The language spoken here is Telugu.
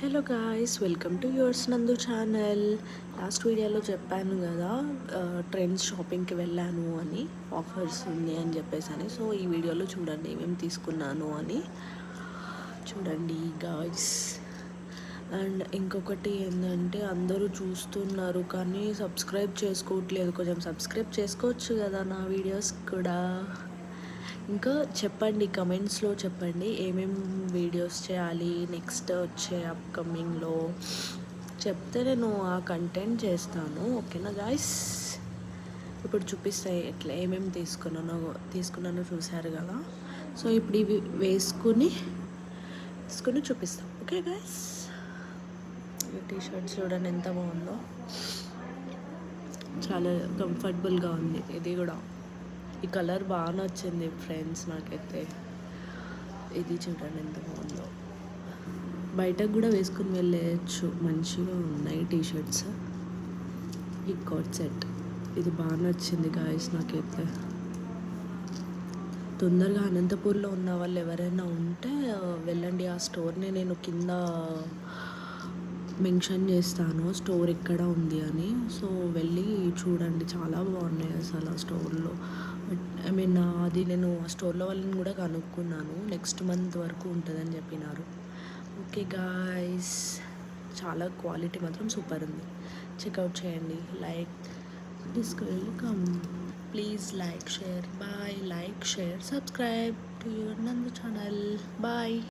Hello guys, welcome to yours నందు ఛానల్. లాస్ట్ వీడియోలో చెప్పాను కదా, ట్రెండ్స్ షాపింగ్కి వెళ్ళాను అని, ఆఫర్స్ ఉంది అని చెప్పేసి. సో ఈ వీడియోలో చూడండి ఏమేమి తీసుకున్నాను అని చూడండి గాయ్స్. అండ్ ఇంకొకటి ఏంటంటే, అందరూ చూస్తున్నారు కానీ సబ్స్క్రైబ్ చేసుకోవట్లేదు. కొంచెం సబ్స్క్రైబ్ చేసుకోవచ్చు కదా నా వీడియోస్ కూడా. ఇంకా చెప్పండి, కమెంట్స్లో చెప్పండి ఏమేమి వీడియోస్ చేయాలి నెక్స్ట్ వచ్చే అప్కమింగ్లో చెప్తే నేను ఆ కంటెంట్ చేస్తాను. ఓకేనా గాయస్? ఇప్పుడు చూపిస్తాయి ఎట్లా ఏమేమి తీసుకున్నానో చూశారు కదా. సో ఇప్పుడు ఇవి వేసుకుని చూపిస్తాం. ఓకే గాయస్, ఈ టీషర్ట్ చూడండి ఎంత బాగుందో, చాలా కంఫర్టబుల్గా ఉంది. ఇది కూడా ఈ కలర్ బాగా నచ్చింది ఫ్రెండ్స్ నాకైతే. ఇది చూడండి ఎంత బాగుందో, బయటకు కూడా వేసుకుని వెళ్ళేయచ్చు, మంచిగా ఉన్నాయి టీషర్ట్స్. ఈ కోట్ సెట్ ఇది బాగా నచ్చింది గాయస్ నాకైతే. తొందరగా అనంతపూర్లో ఉన్న వాళ్ళు ఎవరైనా ఉంటే వెళ్ళండి, ఆ స్టోర్ని నేను కింద మెన్షన్ చేస్తాను స్టోర్ ఎక్కడ ఉంది అని. సో వెళ్ళి చూడండి, చాలా బాగున్నాయి అసలు ఆ స్టోర్లో. అది నేను ఆ స్టోర్లో వాళ్ళని కూడా కనుక్కున్నాను, నెక్స్ట్ మంత్ వరకు ఉంటుందని చెప్పినారు. ఓకే గాయస్, చాలా క్వాలిటీ మాత్రం సూపర్ ఉంది, చెక్అవుట్ చేయండి. Welcome, please like share, bye. Like share subscribe to your Nandu channel. Bye.